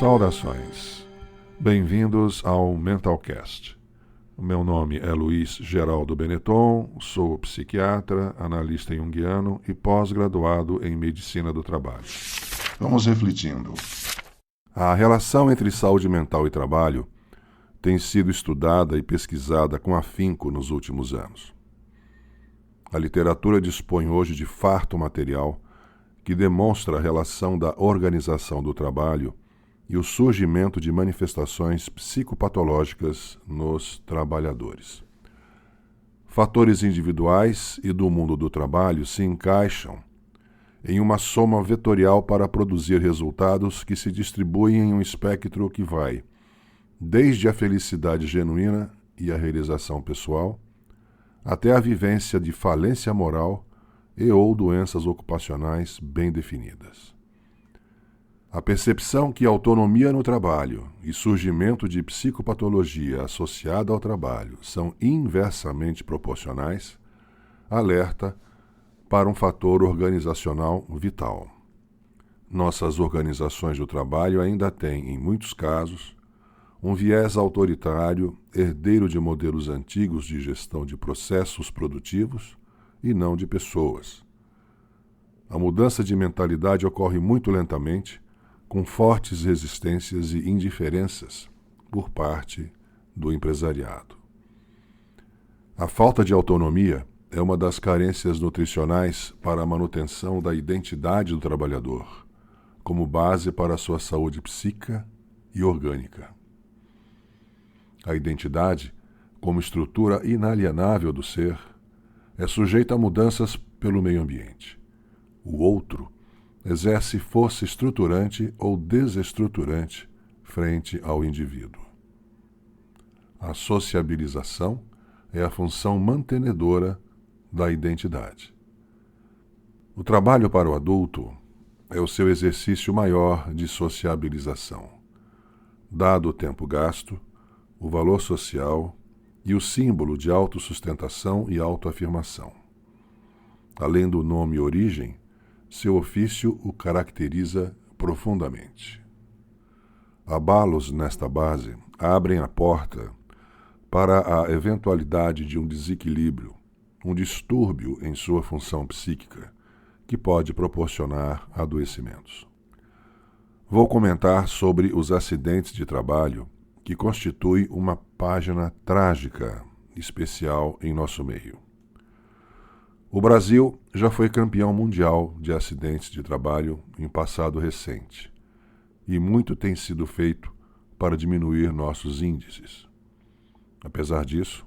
Saudações. Bem-vindos ao Mentalcast. Meu nome é Luiz Geraldo Benetton, sou psiquiatra, analista junguiano e pós-graduado em Medicina do Trabalho. Vamos refletindo. A relação entre saúde mental e trabalho tem sido estudada e pesquisada com afinco nos últimos anos. A literatura dispõe hoje de farto material que demonstra a relação da organização do trabalho e o surgimento de manifestações psicopatológicas nos trabalhadores. Fatores individuais e do mundo do trabalho se encaixam em uma soma vetorial para produzir resultados que se distribuem em um espectro que vai desde a felicidade genuína e a realização pessoal, até a vivência de falência moral e ou doenças ocupacionais bem definidas. A percepção que autonomia no trabalho e surgimento de psicopatologia associada ao trabalho são inversamente proporcionais alerta para um fator organizacional vital. Nossas organizações do trabalho ainda têm, em muitos casos, um viés autoritário, herdeiro de modelos antigos de gestão de processos produtivos e não de pessoas. A mudança de mentalidade ocorre muito lentamente, com fortes resistências e indiferenças por parte do empresariado. A falta de autonomia é uma das carências nutricionais para a manutenção da identidade do trabalhador, como base para a sua saúde psíquica e orgânica. A identidade, como estrutura inalienável do ser, é sujeita a mudanças pelo meio ambiente. O outro exerce força estruturante ou desestruturante frente ao indivíduo. A sociabilização é a função mantenedora da identidade. O trabalho para o adulto é o seu exercício maior de sociabilização. Dado o tempo gasto, o valor social e o símbolo de autossustentação e autoafirmação. Além do nome origem, seu ofício o caracteriza profundamente. Abalos nesta base abrem a porta para a eventualidade de um desequilíbrio, um distúrbio em sua função psíquica, que pode proporcionar adoecimentos. Vou comentar sobre os acidentes de trabalho, que constitui uma página trágica especial em nosso meio. O Brasil já foi campeão mundial de acidentes de trabalho em passado recente, e muito tem sido feito para diminuir nossos índices. Apesar disso,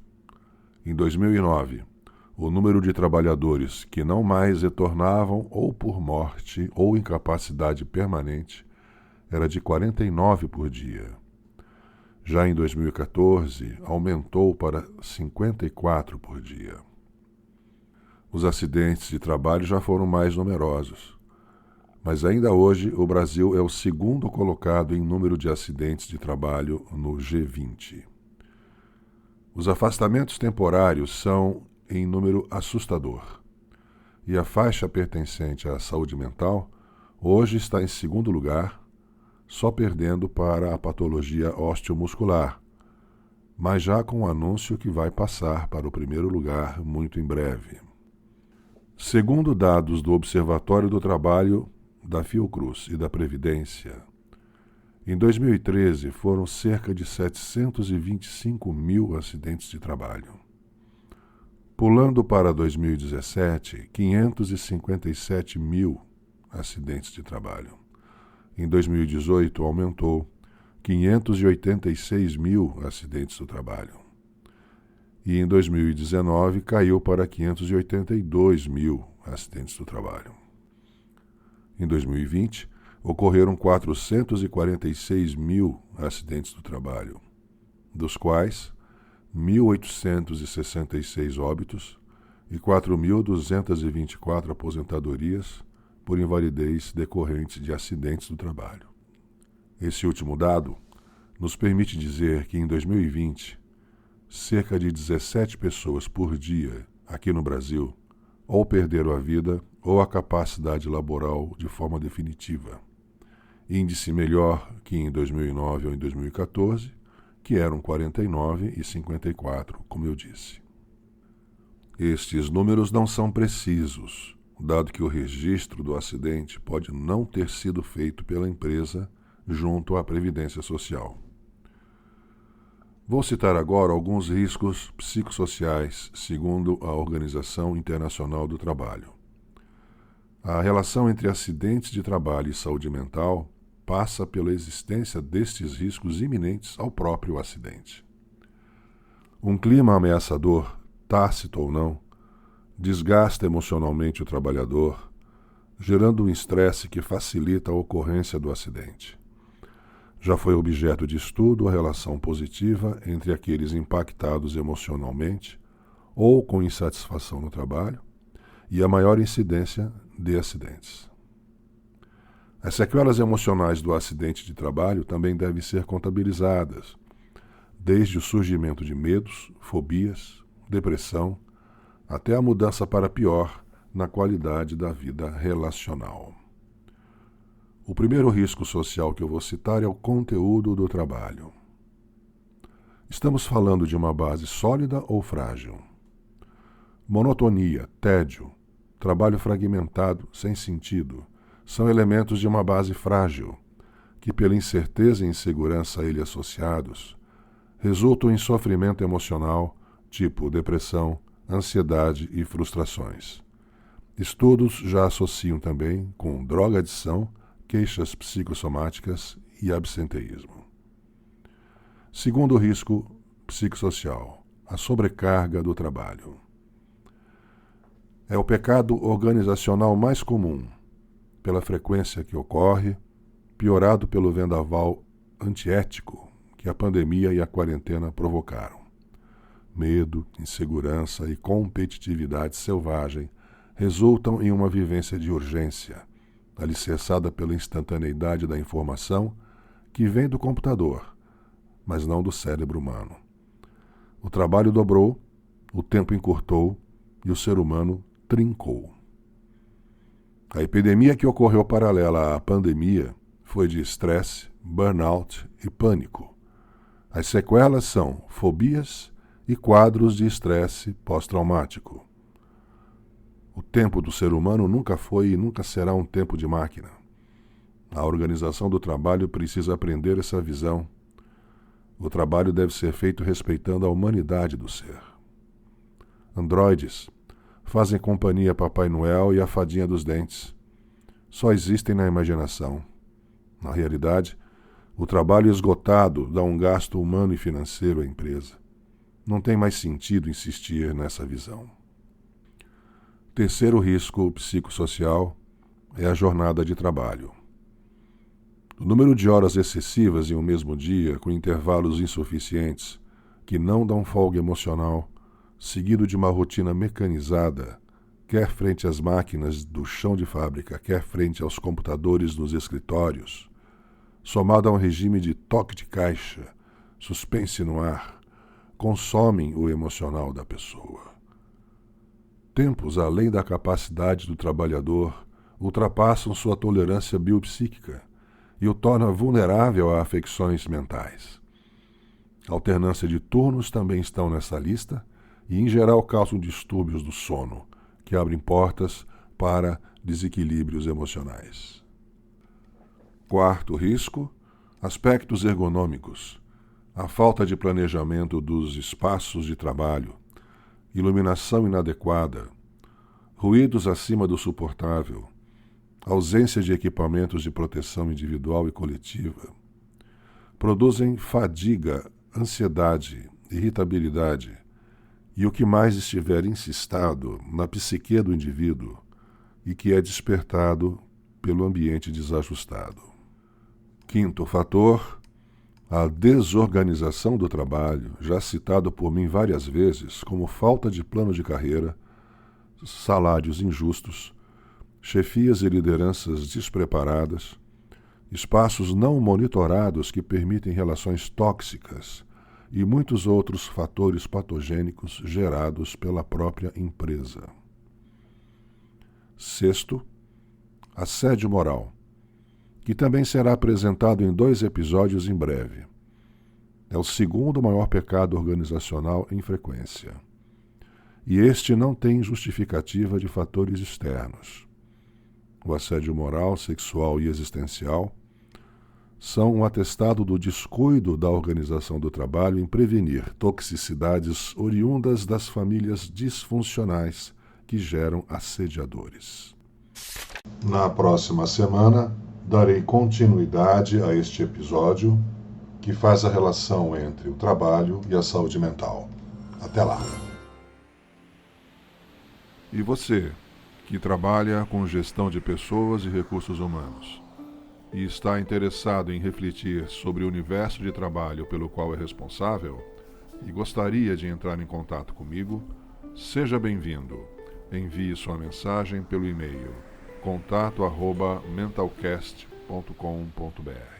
em 2009, o número de trabalhadores que não mais retornavam ou por morte ou incapacidade permanente era de 49 por dia. Já em 2014, aumentou para 54 por dia. Os acidentes de trabalho já foram mais numerosos, mas ainda hoje o Brasil é o segundo colocado em número de acidentes de trabalho no G20. Os afastamentos temporários são em número assustador, e a faixa pertencente à saúde mental hoje está em segundo lugar, só perdendo para a patologia osteomuscular, mas já com o anúncio que vai passar para o primeiro lugar muito em breve. Segundo dados do Observatório do Trabalho, da Fiocruz e da Previdência, em 2013 foram cerca de 725 mil acidentes de trabalho. Pulando para 2017, 557 mil acidentes de trabalho. Em 2018, aumentou 586 mil acidentes do trabalho. E em 2019 caiu para 582 mil acidentes do trabalho. Em 2020, ocorreram 446 mil acidentes do trabalho, dos quais 1.866 óbitos e 4.224 aposentadorias por invalidez decorrentes de acidentes do trabalho. Esse último dado nos permite dizer que em 2020, cerca de 17 pessoas por dia aqui no Brasil ou perderam a vida ou a capacidade laboral de forma definitiva, índice melhor que em 2009 ou em 2014, que eram 49 e 54, como eu disse. Estes números não são precisos, dado que o registro do acidente pode não ter sido feito pela empresa junto à Previdência Social. Vou citar agora alguns riscos psicossociais, segundo a Organização Internacional do Trabalho. A relação entre acidentes de trabalho e saúde mental passa pela existência destes riscos iminentes ao próprio acidente. Um clima ameaçador, tácito ou não, desgasta emocionalmente o trabalhador, gerando um estresse que facilita a ocorrência do acidente. Já foi objeto de estudo a relação positiva entre aqueles impactados emocionalmente ou com insatisfação no trabalho e a maior incidência de acidentes. As sequelas emocionais do acidente de trabalho também devem ser contabilizadas, desde o surgimento de medos, fobias, depressão, até a mudança para pior na qualidade da vida relacional. O primeiro risco social que eu vou citar é o conteúdo do trabalho. Estamos falando de uma base sólida ou frágil? Monotonia, tédio, trabalho fragmentado, sem sentido, são elementos de uma base frágil, que pela incerteza e insegurança a ele associados, resultam em sofrimento emocional, tipo depressão, ansiedade e frustrações. Estudos já associam também com drogadição, queixas psicossomáticas e absenteísmo. Segundo risco psicossocial, a sobrecarga do trabalho. É o pecado organizacional mais comum, pela frequência que ocorre, piorado pelo vendaval antiético que a pandemia e a quarentena provocaram. Medo, insegurança e competitividade selvagem resultam em uma vivência de urgência, alicerçada pela instantaneidade da informação que vem do computador, mas não do cérebro humano. O trabalho dobrou, o tempo encurtou e o ser humano trincou. A epidemia que ocorreu paralela à pandemia foi de estresse, burnout e pânico. As sequelas são fobias e quadros de estresse pós-traumático. O tempo do ser humano nunca foi e nunca será um tempo de máquina. A organização do trabalho precisa aprender essa visão. O trabalho deve ser feito respeitando a humanidade do ser. Androides fazem companhia a Papai Noel e a Fadinha dos Dentes. Só existem na imaginação. Na realidade, o trabalho esgotado dá um gasto humano e financeiro à empresa. Não tem mais sentido insistir nessa visão. Terceiro risco psicossocial é a jornada de trabalho. O número de horas excessivas em um mesmo dia, com intervalos insuficientes, que não dão folga emocional, seguido de uma rotina mecanizada, quer frente às máquinas do chão de fábrica, quer frente aos computadores nos escritórios, somado a um regime de toque de caixa, suspense no ar, consomem o emocional da pessoa. Tempos além da capacidade do trabalhador ultrapassam sua tolerância biopsíquica e o torna vulnerável a afecções mentais. A alternância de turnos também estão nessa lista e, em geral, causam distúrbios do sono, que abrem portas para desequilíbrios emocionais. Quarto risco, aspectos ergonômicos. A falta de planejamento dos espaços de trabalho, iluminação inadequada, ruídos acima do suportável, ausência de equipamentos de proteção individual e coletiva, produzem fadiga, ansiedade, irritabilidade e o que mais estiver incistado na psique do indivíduo e que é despertado pelo ambiente desajustado. Quinto fator, a desorganização do trabalho, já citado por mim várias vezes como falta de plano de carreira, salários injustos, chefias e lideranças despreparadas, espaços não monitorados que permitem relações tóxicas e muitos outros fatores patogênicos gerados pela própria empresa. Sexto, assédio moral. que também será apresentado em 2 episódios em breve. É o segundo maior pecado organizacional em frequência. E este não tem justificativa de fatores externos. O assédio moral, sexual e existencial são um atestado do descuido da organização do trabalho em prevenir toxicidades oriundas das famílias disfuncionais que geram assediadores. Na próxima semana, darei continuidade a este episódio que faz a relação entre o trabalho e a saúde mental. Até lá! E você, que trabalha com gestão de pessoas e recursos humanos, e está interessado em refletir sobre o universo de trabalho pelo qual é responsável, e gostaria de entrar em contato comigo, seja bem-vindo. Envie sua mensagem pelo e-mail contato@mentalcast.com.br.